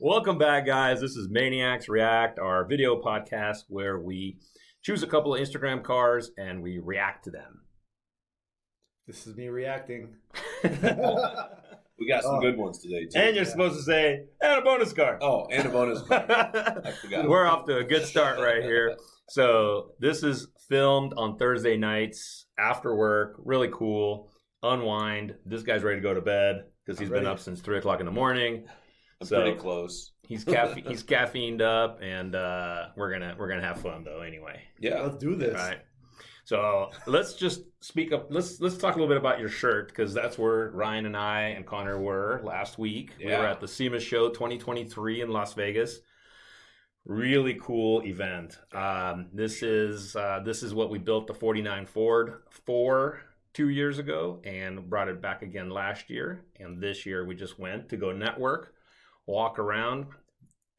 Welcome back, guys. This is Maniacs React, our video podcast where we choose a couple of Instagram cars and we react to them. This is me reacting. We got some good ones today, too. And you're supposed to say, and a bonus car. Oh, and a bonus car. I forgot. We're off to a good start right here. So this is filmed on Thursday nights after work. Really cool. Unwind. This guy's ready to go to bed because he's been up since 3 o'clock in the morning. I'm pretty close. He's caffeined up, and we're gonna have fun though. Anyway, yeah, let's do this. All right. So let's just speak up. Let's talk a little bit about your shirt because that's where Ryan and I and Connor were last week. Yeah. We were at the SEMA Show 2023 in Las Vegas. Really cool event. This is what we built the 49 Ford for 2 years ago and brought it back again last year. And this year we just went to go network, walk around,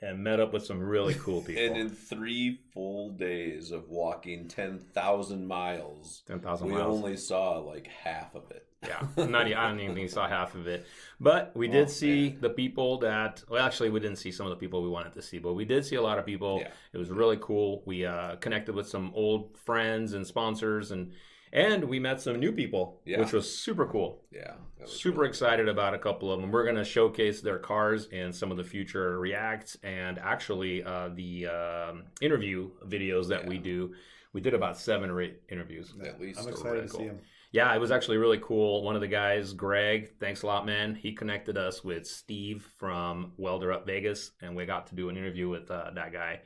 and met up with some really cool people. And in 3 full days of walking 10,000 miles, we only saw like half of it. Yeah, I don't even think we saw half of it. But we did see the people that, well, actually, we didn't see some of the people we wanted to see, but we did see a lot of people. Yeah. It was really cool. We connected with some old friends and sponsors, and we met some new people, which was super cool. Yeah. Super excited about a couple of them. We're going to showcase their cars and some of the future reacts and actually the interview videos that we do. We did about 7 or 8 interviews. At least. I'm excited to see them. Yeah, it was actually really cool. One of the guys, Greg, thanks a lot, man. He connected us with Steve from Welder Up Vegas, and we got to do an interview with that guy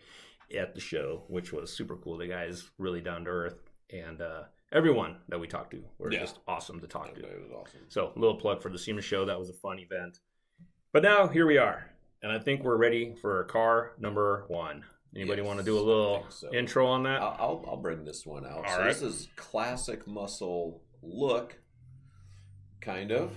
at the show, which was super cool. The guy is really down to earth, and everyone that we talked to were just awesome to talk to. It was awesome. So a little plug for the SEMA Show. That was a fun event. But now here we are, and I think we're ready for car number 1. Anybody want to do a little intro on that? I'll bring this one out. All right. This is classic muscle look, kind of.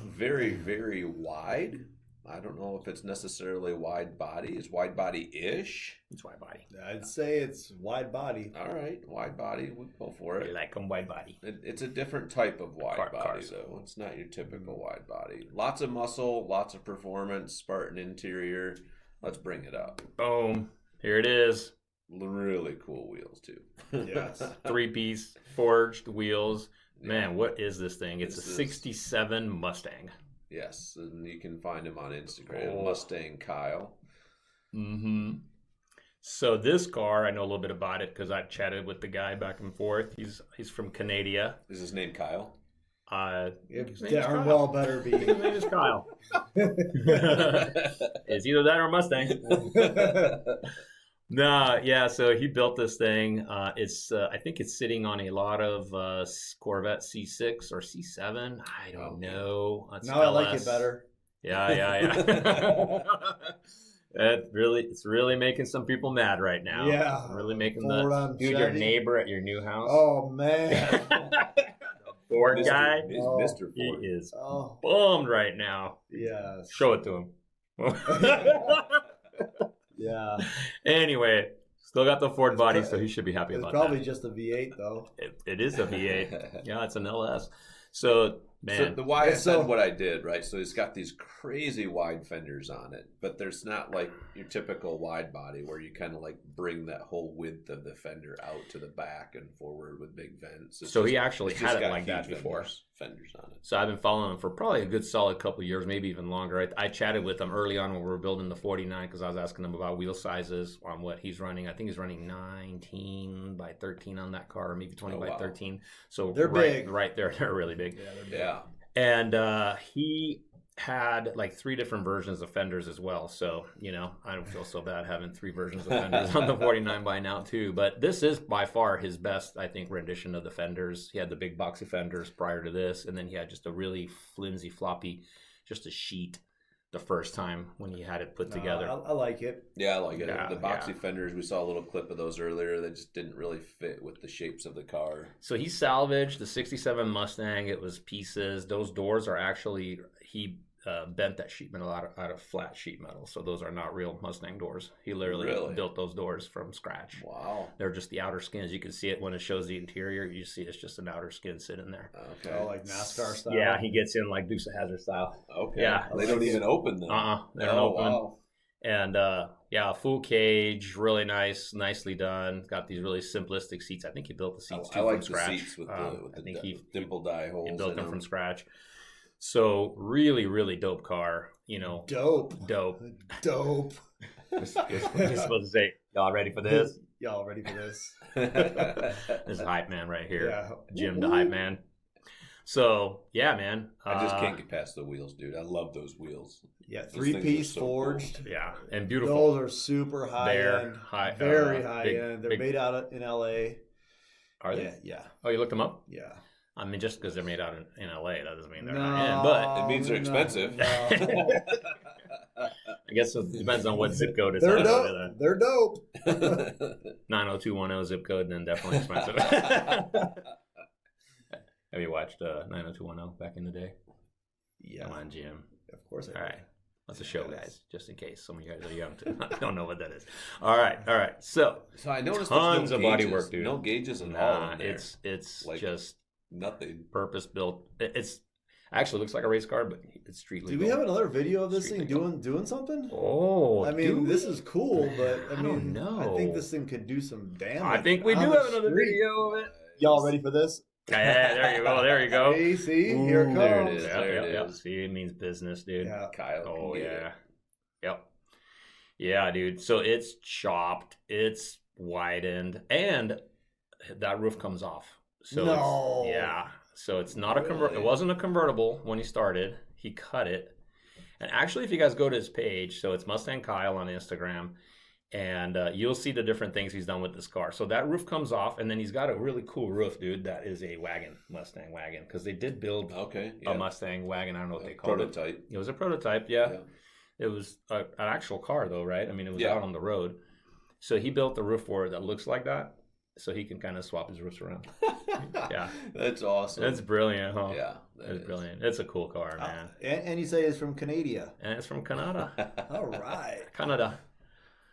Very, very wide. I don't know if it's necessarily wide body. It's wide body-ish. It's wide body. I'd say it's wide body. All right, wide body. We'll go for it. I like them wide body. It's a different type of wide body, cars. Though. It's not your typical wide body. Lots of muscle, lots of performance, Spartan interior. Let's bring it up. Boom. Here it is. Really cool wheels, too. Yes. 3-piece forged wheels. Man, what is this thing? It's a 67 Mustang. Yes, and you can find him on Instagram, Mustang Kyle. Mm-hmm. So this car, I know a little bit about it because I chatted with the guy back and forth. He's from Canada. Is his name Kyle? Darn well better be. His name is Kyle. It's either that or Mustang. No, yeah. So he built this thing. It's I think it's sitting on a lot of Corvette C6 or C7. I don't know. Now I like it better. Yeah. It's really making some people mad right now. Yeah, really making your neighbor at your new house. Oh man. Ford guy. Mr. Ford. He is bummed right now. Yeah. Show it to him. Yeah. Anyway, still got the Ford body, so he should be happy about that. It's probably just a V8, though. It is a V8. Yeah, it's an LS. So, man. So why I said what I did, right? So it's got these crazy wide fenders on it, but there's not like your typical wide body where you kind of like bring that whole width of the fender out to the back and forward with big vents. So he actually had it like that before. Fenders on it. So I've been following him for probably a good solid couple of years, maybe even longer. I chatted with him early on when we were building the 49 because I was asking him about wheel sizes on what he's running. I think he's running 19 by 13 on that car, or maybe 20 by 13. So they're big. Right there. They're really big. Yeah, they're big. Yeah. And he had like 3 different versions of fenders as well. So, I don't feel so bad having 3 versions of fenders on the 49 by now too. But this is by far his best, I think, rendition of the fenders. He had the big boxy fenders prior to this, and then he had just a really flimsy, floppy, just a sheet the first time when he had it put together. I like it. Yeah, I like it. The boxy fenders, we saw a little clip of those earlier. They just didn't really fit with the shapes of the car. So he salvaged the 67 Mustang. It was pieces. Those doors are actually, bent that sheet metal out of flat sheet metal. So those are not real Mustang doors. He literally Really? built those doors from scratch. Wow. They're just the outer skins. You can see it when it shows the interior. You see it's just an outer skin sitting there. Okay. Oh, like NASCAR style. Yeah, he gets in like Dukes of Hazzard style. Okay. Yeah. They don't even open them. They don't open. Wow. And yeah, full cage, really nice, nicely done. Got these really simplistic seats. I think he built the seats I too like from scratch. the seats with the dimple die holes. He built them from scratch. So really, really dope car. You know, Dope. You're supposed to say, y'all ready for this? Y'all ready for this? This is hype man right here. Yeah. Jim the hype man. So yeah, man. I just can't get past the wheels, dude. I love those wheels. Yeah, Those things are 3-piece so forged. cool. Yeah, and beautiful. Those are super high end. Very high big, end. They're big, made out in LA. Are they? Yeah. Oh, you looked them up? Yeah. I mean, just because they're made out in LA, that doesn't mean they're No, high end. But It means they're expensive. No. I guess it depends on what zip code it's They're at. dope. They're dope. 90210 zip code, then definitely expensive. Have you watched 90210 back in the day? Yeah. Come on, Jim. Of course I All do. right. That's a show, guys, just in case some of you guys are young too. I don't know what that is. All right. So I noticed tons there's of no body gauges. work, dude. No gauges at all Nah, in there. it's Like, just nothing. purpose built. It's actually looks like a race car, but it's street legal. Do we have another video of this Street thing legal. doing something? Oh, I mean, this is cool, but I I don't mean, know. I think this thing could do some damage. I think we do on the have another street. video of it. Y'all ready for this? Yeah, there you go. There you go. Hey, see, here it comes. there it is. Yep, There yep, it yep. is. See, it means business, dude. Yeah. Kyle. Oh can get yeah. it. Yep. Yeah, dude. So it's chopped, it's widened, and that roof comes off. So No. yeah. So it's not a Really? It wasn't a convertible when he started. He cut it. And actually, if you guys go to his page, so it's Mustang Kyle on Instagram, and you'll see the different things he's done with this car. So that roof comes off, and then he's got a really cool roof, dude. That is a wagon, Mustang wagon, because they did build Okay. a Mustang wagon. I don't know what they called it. Prototype. It was a prototype, yeah. It was an actual car, though, right? I mean, it was out on the road. So he built the roof for it that looks like that, so he can kind of swap his roofs around. Yeah. That's awesome. That's brilliant, huh? Yeah. It's brilliant. It's a cool car, man. And you say it's from Canada. And it's from Canada. All right. Canada.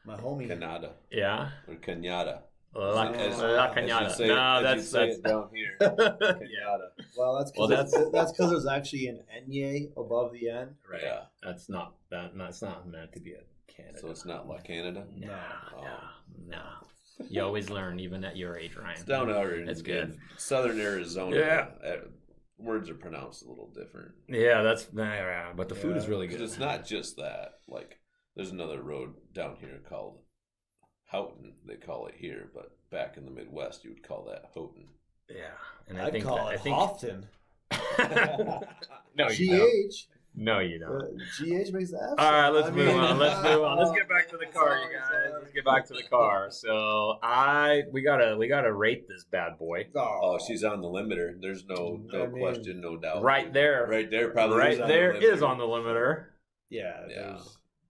My homie. Canada. Yeah. Or Canada. La As you Canada. say No, it- as you that's say it down here. Canada. Well, that's Well, because that's because there's actually an Enye above the N. right. Yeah. That's not that. No, it's not meant to be a Canada. So it's not La Canada? No, Oh. no. You always learn, even at your age, Ryan. It's down out in, It's good. in southern Arizona. Yeah. Words are pronounced a little different. Yeah, but the food is really good. Because it's not just that. Like, there's another road down here called Houghton, they call it here, but back in the Midwest, you would call that Houghton. Yeah, and I'd call it Houghton. No, you don't. GH. No, you don't. GH makes the F. All right, let's I move mean, on. Let's move on. Let's get back to the car, you guys. Let's get back to the car. So we gotta rate this bad boy. Oh, she's on the limiter. There's no question, no doubt. Right there. Right there, probably. Right is on there the limiter. is on the limiter. Yeah. Yeah.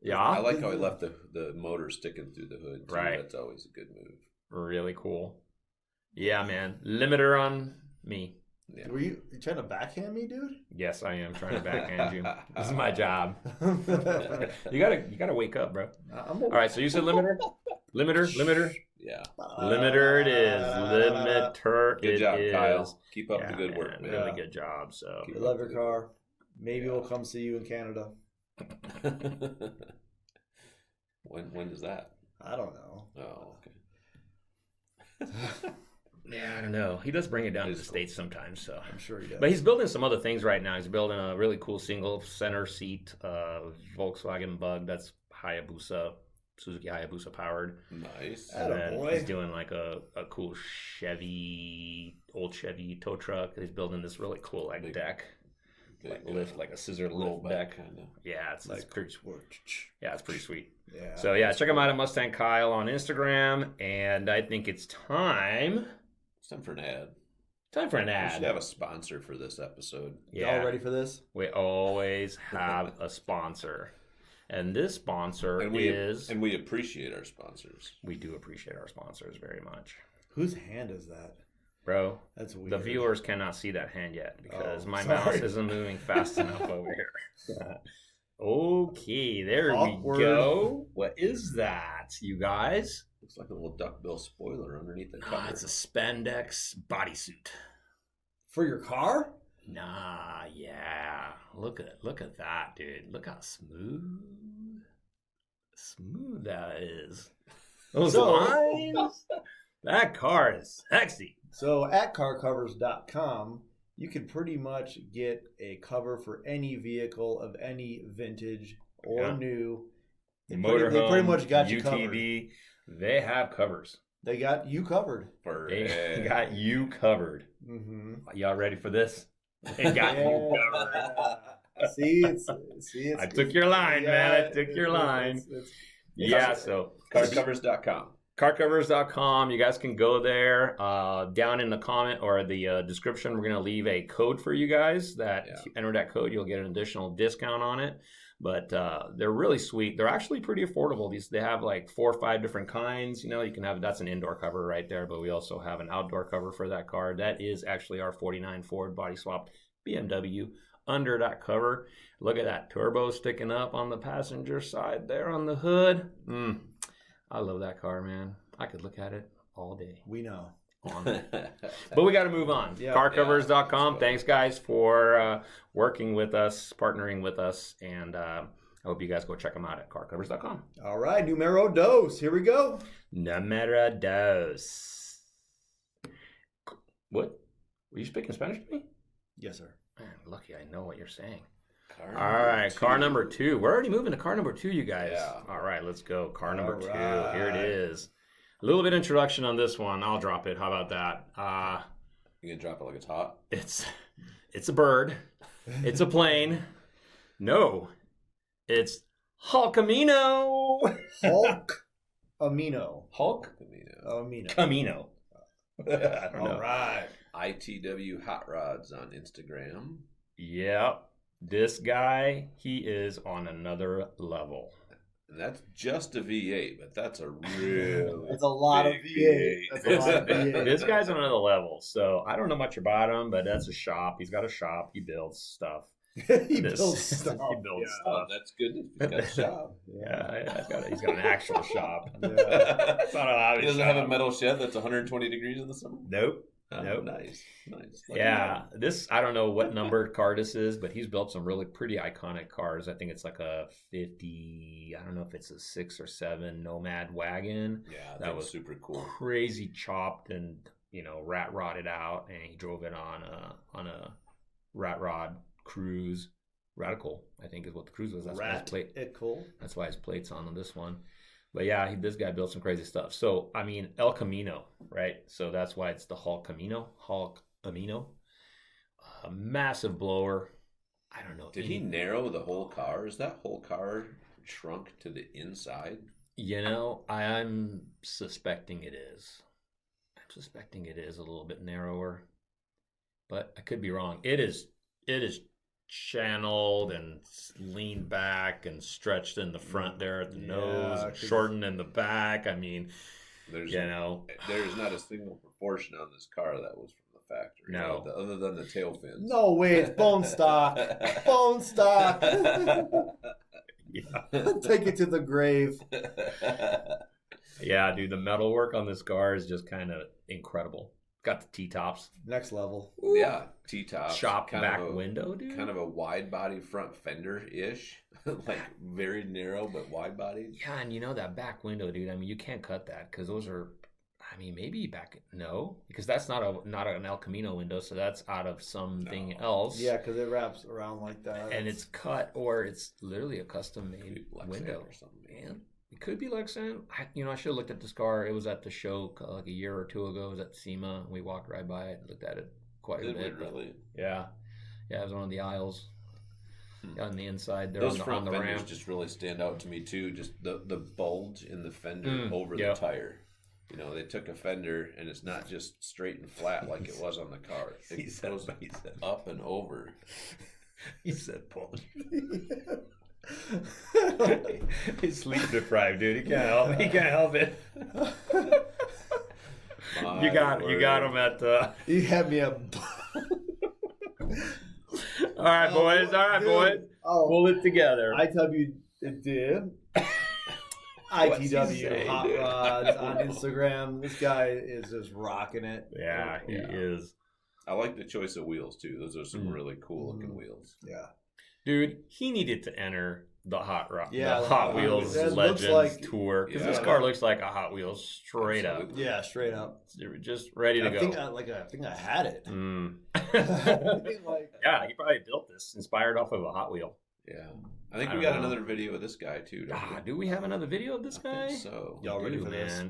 Yeah. I like how he left the motor sticking through the hood. Too. Right. That's always a good move. Really cool. Yeah, man. Limiter on me. Yeah. Were you trying to backhand me, dude? Yes, I am trying to backhand you. This is my job. You gotta wake up, bro. All right, so you said limiter? Limiter? Yeah. Limiter it is. Limiter Good it job, is. Kyle. Keep up Yeah, the good work, man. Really good job. So Keep I love your car. Maybe we'll come see you in Canada. When is that? I don't know. Oh, okay. yeah, I don't know. He does bring it down to It's the cool. States sometimes. So, I'm sure he does. but he's building some other things right now. He's building a really cool single center seat Volkswagen Bug that's Hayabusa, Suzuki Hayabusa powered. Nice. Atta And then boy. he's doing like a cool old Chevy tow truck. He's building this really cool like Big- deck, Big, like lift, like a scissor lift rollback deck. kind of. Yeah, it's Like, pretty. Yeah, it's pretty sweet. Yeah. So yeah, check him out at Mustang Kyle on Instagram, and I think it's time. It's time for an ad. Time for an We ad. should have a sponsor for this episode. Yeah, Y'all ready for this? we always have a sponsor, and this sponsor And we appreciate our sponsors. We do appreciate our sponsors very much. Whose hand is that? Bro, That's weird. the viewers cannot see that hand yet because my sorry. mouse isn't moving fast enough over here. Okay, there Awkward. we go. What is that, you guys? Looks like a little duckbill spoiler underneath the cover. It's a spandex bodysuit. For your car? Nah, yeah. Look at that, dude. Look how smooth that is. Those lines. That car is sexy. So at carcovers.com, you can pretty much get a cover for any vehicle of any vintage or new. They pretty much got you covered. UTV. They have covers. They got you covered. They got you covered. Mm-hmm. Y'all ready for this? They got you covered. See, I took your line, man. I took your line. So Carcovers.com. Carcovers.com. You guys can go there. Down in the comment or the description, we're going to leave a code for you guys that if you enter that code, you'll get an additional discount on it. But they're really sweet. They're actually pretty affordable. They have like 4 or 5 different kinds. You know, you can have, that's an indoor cover right there, but we also have an outdoor cover for that car. That is actually our 49 Ford body swapped BMW under that cover. Look at that turbo sticking up on the passenger side there on the hood. I love that car, man. I could look at it all day. We know. But we got to move on. Carcovers.com. Thanks, guys, for working with us, partnering with us, and I hope you guys go check them out at carcovers.com. All right, numero dos. Here we go. Numero dos. What? Were you speaking Spanish to me? Yes, sir. Man, lucky I know what you're saying. All right, car number 2. We're already moving to car number 2, you guys. Yeah. All right, let's go. Car number 2. Here it is. A little bit of introduction on this one. I'll drop it. How about that? You gonna drop it like it's hot? It's a bird. It's a plane. No, it's Hulkamino. Amino. Camino. I don't know. All right. ITW Hot Rods on Instagram. Yep. This guy, he is on another level. And that's just a V8, but that's a real. That's a lot of V8. That's a lot of V8. This guy's on another level. So I don't know much about him, but that's a shop. He's got a shop. He builds stuff. He builds stuff. Oh, that's good. He's got a shop. He's got an actual shop. It's not a hobby. He doesn't have a metal shed that's 120 degrees in the summer? Nope. Nope. Nice. This, I don't know what number car this is, but he's built some really pretty iconic cars. I think it's like a 50, I don't know if it's a 6 or 7 Nomad wagon. Yeah, that was super cool. Crazy chopped and, rat rodded out, and he drove it on a rat rod cruise. Radical, I think is what the cruise was. That's why his plate. Cool. That's why his plate's on this one. But yeah, this guy built some crazy stuff. So, I mean, El Camino, right? So that's why it's the Hulk Camino. A massive blower. I don't know. Did he narrow the whole car? Is that whole car shrunk to the inside? I'm suspecting it is. I'm suspecting it is a little bit narrower. But I could be wrong. It is channeled and leaned back and stretched in the front there at the nose, and shortened in the back. I mean, there's not a single proportion on this car that was from the factory. No, other than the tail fins. No way, it's bone stock. Bone stock. Take it to the grave. Yeah, dude, the metal work on this car is just kind of incredible. Got the T-tops. Next level. Ooh. Yeah, T-tops. Shop back window, dude. Kind of a wide body front fender-ish. Like very narrow but wide body. Yeah, and that back window, dude. I mean, you can't cut that because those are, maybe because that's not an El Camino window, so that's out of something else. Yeah, because it wraps around like that. And it's cut, or it's literally a custom-made window or something. Man. It could be Lexan. I should have looked at this car. It was at the show like a year or two ago. It was at SEMA. We walked right by it and looked at it quite a bit. Really? Yeah. Yeah, it was one of the aisles on the inside there. Those on front the fenders ramp. just really stand out to me too. Just the bulge in the fender over the tire. They took a fender and it's not just straight and flat like it was on the car. It goes up and over. He said bulge. He's sleep deprived, dude. He can't help it. You got him at. You had me up. All right, boys. Pull it together. ITW did. ITW Hot Rods on Instagram. This guy is just rocking it. Yeah, he is. I like the choice of wheels too. Those are some really cool looking wheels. Yeah, dude, he needed to enter the Hot Wheels Legends Tour because this car looks like a Hot Wheels straight up. Yeah, straight up. Just ready to go. I think I had it. Yeah, he probably built this inspired off of a Hot Wheel. Yeah, I think we got another video of this guy too. Do we have another video of this guy? I think so y'all ready for this?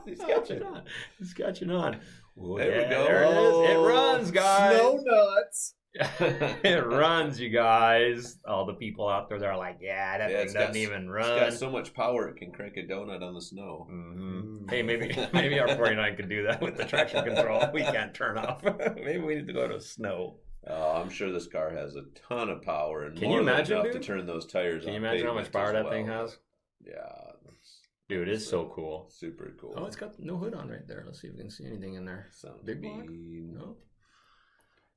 He's catching on. He's catching on. Well, there we go. There it is. It runs, guys. Snow nuts. It runs, you guys. All the people out there, they're like, that thing doesn't even run. It's got so much power it can crank a donut on the snow. Mm-hmm. Hey, maybe our 49 could do that with the traction control. We can't turn off. Maybe we need to go to snow. I'm sure this car has a ton of power and can more you imagine, than enough dude? to turn those tires. Can you imagine how much power that thing has? Yeah, dude, it's so cool. Super cool. Oh, it's got no hood on right there. Let's see if we can see anything in there. Big block? No.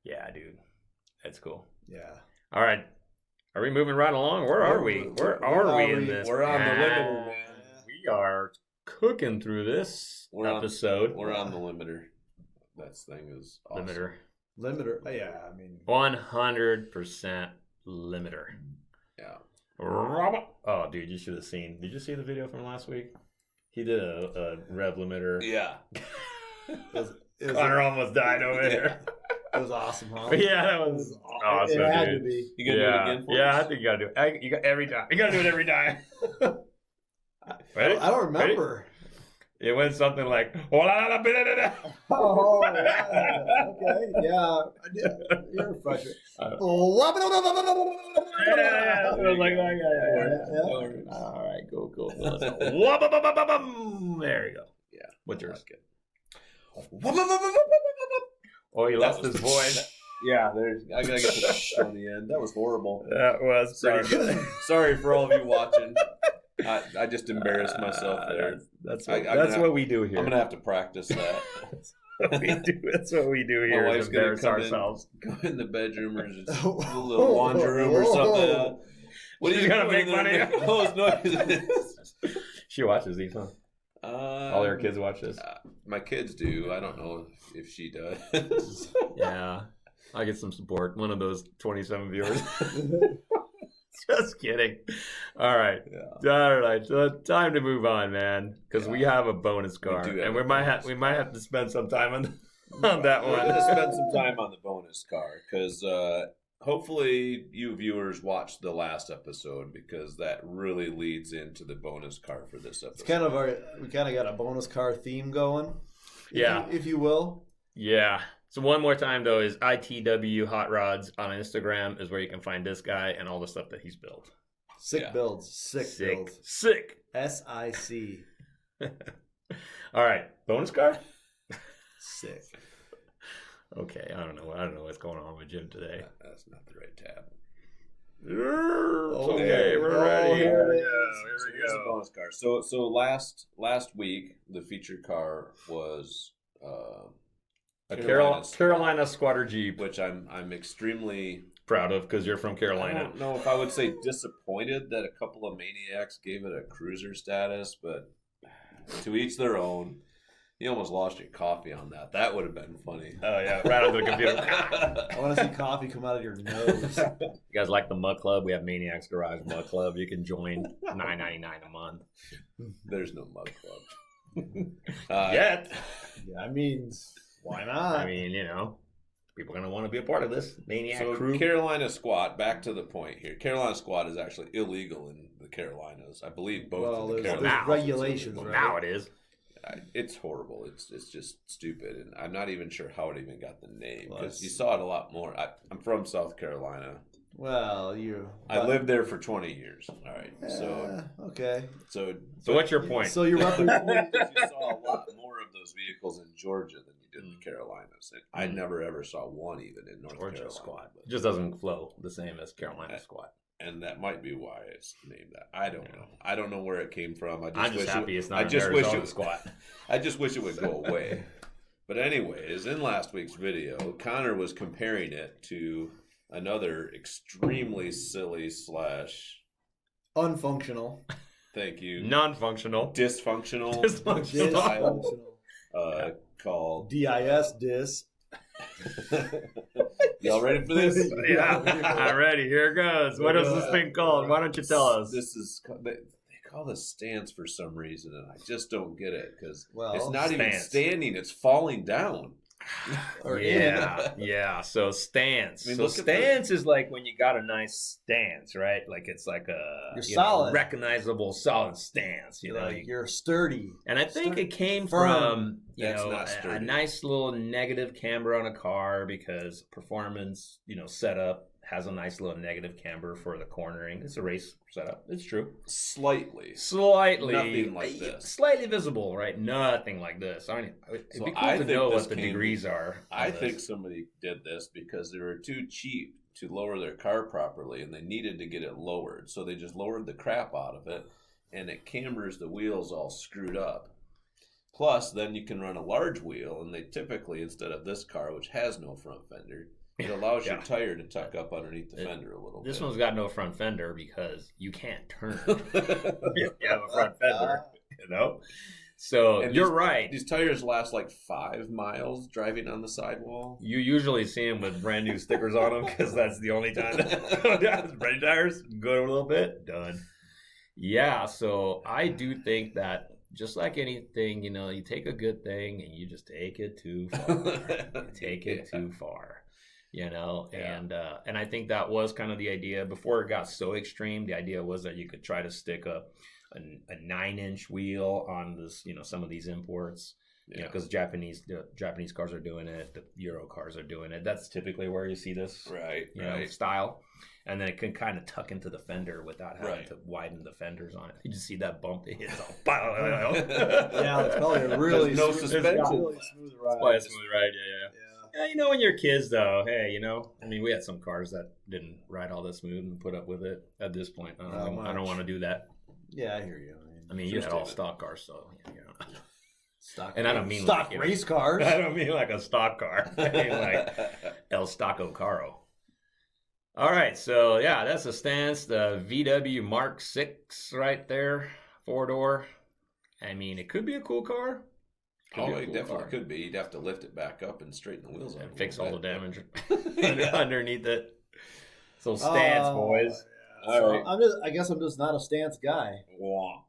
Yeah, dude, that's cool. Yeah. All right, are we moving right along? Where are we? Where are we in this? We're on the limiter, man. We are cooking through this episode. We're on the limiter. That thing is awesome. Limiter, yeah, I mean 100% limiter. Yeah. Oh, dude, you should have seen. Did you see the video from last week? He did a rev limiter. Yeah. Connor almost died over there. It was awesome, huh? Yeah, that was awesome. It had dude. to be. You gonna do it again? For I us? think you gotta do it. You got every time. You gotta do it every time. Ready? I don't remember. Ready? It went something like, oh, okay, yeah. You're frustrated. Yeah. All right, cool. There you go. Yeah. What's yours? Like Oh, he lost his voice. Yeah, I gotta get the sh on the end. That was horrible. That was sorry for all of you watching. I just embarrassed myself there. That's what we do here. I'm gonna have to practice that. That's what we do here. My wife's embarrass ourselves. Go in the bedroom or just a little laundry room or something. What are you gonna make money? Those noises. She watches these, huh? All your kids watch this. My kids do. I don't know if she does. Yeah, I get some support. One of those 27 viewers. Just kidding. All right. Yeah. All right. So time to move on, man, because we have a bonus car, and we might have to spend some time on that one. We're going to spend some time on the bonus car because hopefully you viewers watched the last episode because that really leads into the bonus car for this episode. It's we kind of got a bonus car theme going. If you will. Yeah. So one more time, though, is ITW Hot Rods on Instagram is where you can find this guy and all the stuff that he's built. Sick builds. Sick. SIC. All right. Bonus car? Sick. Okay. I don't know what's going on with Jim today. That's not the right tab. Okay, we're ready. Here we go. Bonus car. So last week, the featured car was... a Carolina squatter Jeep, which I'm extremely proud of because you're from Carolina. I don't know if I would say disappointed that a couple of maniacs gave it a cruiser status, but to each their own. You almost lost your coffee on that. That would have been funny. Oh yeah, right onto the computer. I want to see coffee come out of your nose. You guys like the Mug Club? We have Maniacs Garage Mug Club. You can join $9.99 a month. There's no Mug Club yet. Yeah, I mean. Why not? I mean, people are going to want to be a part of this Maniac crew. Carolina squat, back to the point here. Carolina squat is actually illegal in the Carolinas. I believe both of the Carolinas. There's regulations, right? Now it is. It's horrible. It's just stupid. And I'm not even sure how it even got the name. Because you saw it a lot more. I'm from South Carolina. Well, I lived there for 20 years. All right. Okay. So what's your point? So you're representing. You saw a lot more of those vehicles in Georgia than you did in the Carolinas. I never ever saw one even in North Carolina. Squad. It just doesn't flow the same as Carolina squad. And that might be why it's named that. I don't know. I don't know where it came from. I'm just happy it's not an Arizona squat. I just wish it would go away. But anyways, in last week's video, Connor was comparing it to another extremely silly / unfunctional. Thank you. Non-functional. Dysfunctional. Called DIS. Y'all ready for this? Yeah, I'm ready. Here it goes. What is this thing called? Why don't you tell us? This is they call this stance for some reason, and I just don't get it because well, it's not even standing; it's falling down. Yeah. So stance. I mean, so stance is like when you got a nice stance, right? Like it's like you're solid, recognizable, solid stance. You know, you're sturdy. And I think it came from a nice little negative camber on a car because performance, setup has a nice little negative camber for the cornering. It's a race setup. It's true. Slightly. Nothing like this. Slightly visible, right? Nothing like this. It'd be cool to know what the degrees are. I think somebody did this because they were too cheap to lower their car properly, and they needed to get it lowered. So they just lowered the crap out of it, and it cambers the wheels all screwed up. Plus, then you can run a large wheel, and they typically, instead of this car, which has no front fender, it allows your tire to tuck up underneath the fender a little bit. This one's got no front fender because you can't turn. You have a front fender, So you're right. These tires last like 5 miles driving on the sidewall. You usually see them with brand new stickers on them because that's the only time. Brand tires, go a little bit, done. Yeah, so I do think that just like anything, you take a good thing and you just take it too far. Too far. And I think that was kind of the idea before it got so extreme. The idea was that you could try to stick a 9-inch wheel on this, some of these imports, because Japanese cars are doing it, the Euro cars are doing it. That's typically where you see this style, and then it can kind of tuck into the fender without having to widen the fenders on it. You just see that bump it hits. Yeah, it's probably a really no suspension. Really smooth ride. It's probably a smooth ride. Yeah, when you're kids, though, hey, we had some cars that didn't ride all that smooth and put up with it at this point. I don't want to do that. Yeah, I hear you. You had all stock cars, so, Stock, and I don't mean stock race cars. I don't mean like a stock car. I mean like El Stocco Caro. All right, so, that's the stance. The VW Mark 6 right there, 4-door. I mean, it could be a cool car. It definitely could be. You'd have to lift it back up and straighten the wheels up. And fix all the damage underneath it. So stance, boys. All right. I guess I'm just not a stance guy. Oh,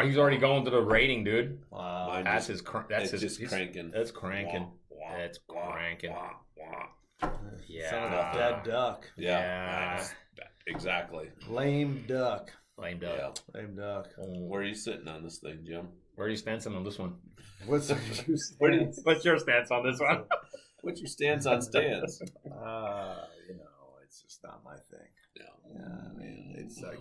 he's already going to the rating, dude. Wow. That's cranking. It's cranking. It's cranking. Yeah. Sound like that duck. Yeah. Exactly. Lame duck. Lame duck. Yeah. Lame duck. Where are you sitting on this thing, Jim? Where are you standing on this one? What's your stance on this one? What's your stance on stance? It's just not my thing. Yeah, I mean, it's like.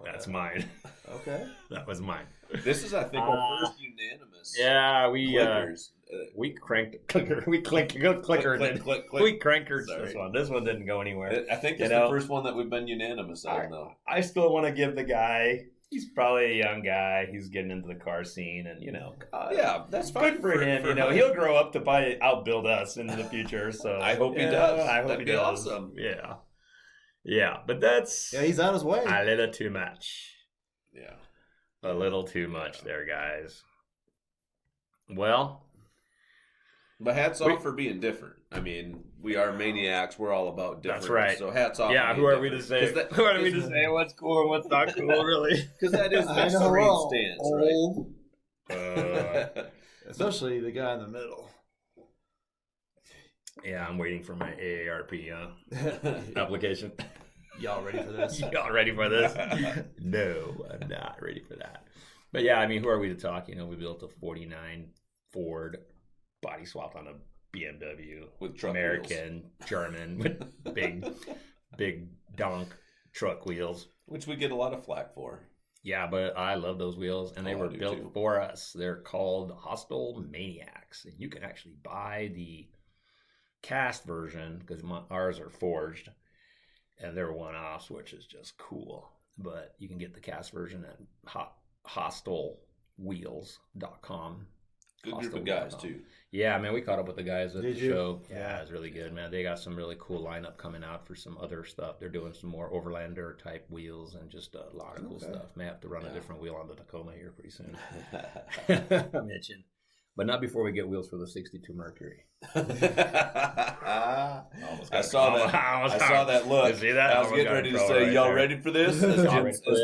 That's mine. Okay. That was mine. This is, I think, our first unanimous. Yeah, we cranked clicker. We clinkered this one. This one didn't go anywhere. I think it's the first one that we've been unanimous on, though. I still want to give the guy. He's probably a young guy. He's getting into the car scene, and that's fine. Good for him. He'll grow up to outbuild us in the future. So I hope he does. I hope That'd he be does. Awesome. Yeah, but that's he's on his way. A little too much. Yeah, a little too much there, guys. Well. But hats off for being different. I mean, we are maniacs. We're all about different. That's right. So hats off. Yeah, who are we to say? Who are we to say what's cool and what's not cool, really? Because that is the extreme stance, right? Especially the guy in the middle. Yeah, I'm waiting for my AARP application. Y'all ready for this? Y'all ready for this? No, I'm not ready for that. But yeah, I mean, who are we to talk? We built a 49 Ford body swap on a BMW with truck American, wheels. German, with big donk truck wheels. Which we get a lot of flack for. Yeah, but I love those wheels, and they were built for us. They're called Hostile Maniacs, and you can actually buy the cast version because ours are forged, and they're one-offs, which is just cool. But you can get the cast version at hostilewheels.com. Good group of guys, too. Yeah, man, we caught up with the guys at the show. Yeah, it was really good, man. They got some really cool lineup coming out for some other stuff. They're doing some more Overlander type wheels and just a lot of cool stuff. May have to run a different wheel on the Tacoma here pretty soon. I mentioned. But not before we get wheels for the 62 Mercury. I saw that look. You see that? I was getting ready to say, y'all ready for this? As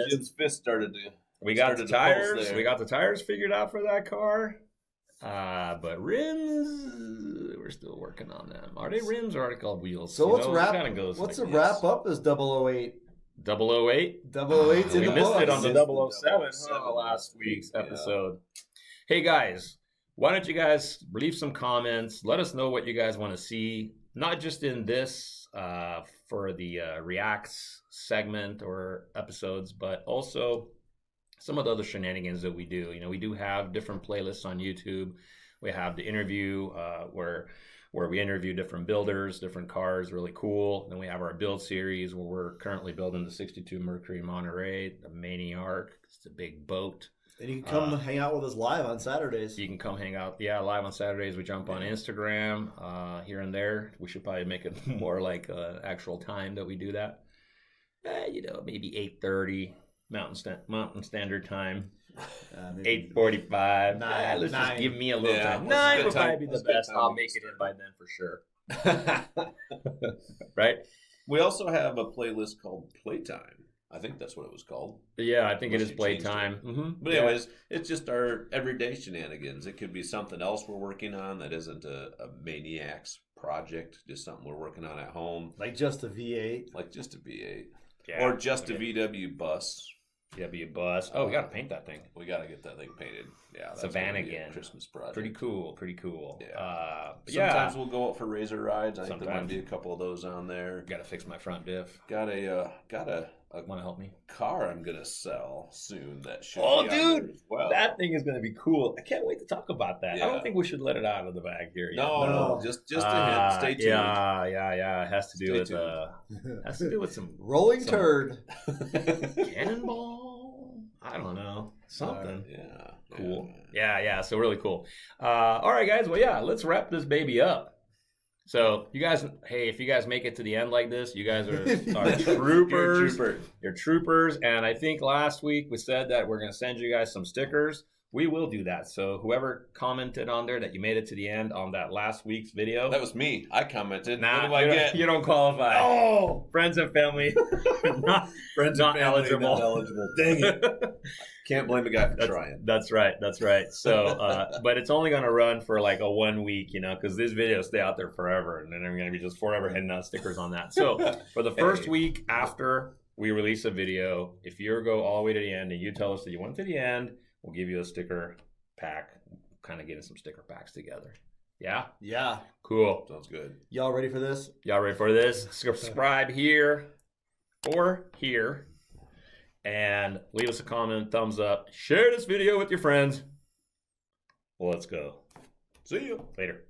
Jim's fist started to. We got the tires. We got the tires figured out for that car. But rims, we're still working on them. Are they rims or are they called wheels? So what's the wrap up as 008? 008? 008's in the books. We missed it on the 007 last week's episode. Hey guys, why don't you guys leave some comments? Let us know what you guys want to see, not just in this for the Reacts segment or episodes, but also some of the other shenanigans that we do. You know, we do have different playlists on YouTube. We have the interview where we interview different builders, different cars, really cool. Then we have our build series where we're currently building the 62 Mercury Monterey, the Maniac. It's a big boat. And you can come hang out with us live on Saturdays. You can come hang out, live on Saturdays. We jump on Instagram here and there. We should probably make it more like actual time that we do that. Maybe 8:30. Mountain Standard Time, 8:45. Let's just give me a little time. 9 would probably be the best. I'll make it in by then for sure. Right? We also have a playlist called Playtime. I think that's what it was called. Yeah, I think it is Playtime. But anyways, it's just our everyday shenanigans. It could be something else we're working on that isn't a Maniacs project, just something we're working on at home. Like just a V8. Yeah, or just a VW bus. VW bus. Oh, we got to paint that thing. We got to get that thing painted. Yeah, it's a van again. Christmas project. Pretty cool. Yeah. Sometimes we'll go out for razor rides. I think there might be a couple of those on there. Got to fix my front diff. Got a want to help me? Car I'm gonna sell soon. That should. Oh, dude, that thing is gonna be cool. I can't wait to talk about that. Yeah. I don't think we should let it out of the bag here. No. Just a hint. Stay tuned. Yeah. It has to do with some rolling turd, cannonball. I don't know, something. Yeah. Cool. Yeah. So really cool. All right, guys. Well, let's wrap this baby up. So you guys, hey, if you guys make it to the end like this, you guys are troopers. You're troopers. And I think last week we said that we're going to send you guys some stickers. We will do that. So whoever commented on there that you made it to the end on that last week's video. That was me. I commented. Nah, what do I get? You don't qualify. Oh! Friends and family. not eligible. Dang it. Can't blame a guy for trying. That's right. So, but it's only going to run for like a 1 week, because these videos stay out there forever. And then I'm going to be just forever hitting out stickers on that. So for the first week after we release a video, if you go all the way to the end and you tell us that you went to the end, we'll give you a sticker pack, kind of getting some sticker packs together. Yeah? Yeah. Cool. Sounds good. Y'all ready for this? Subscribe here or here. And leave us a comment, thumbs up. Share this video with your friends. Well, let's go. See you. Later.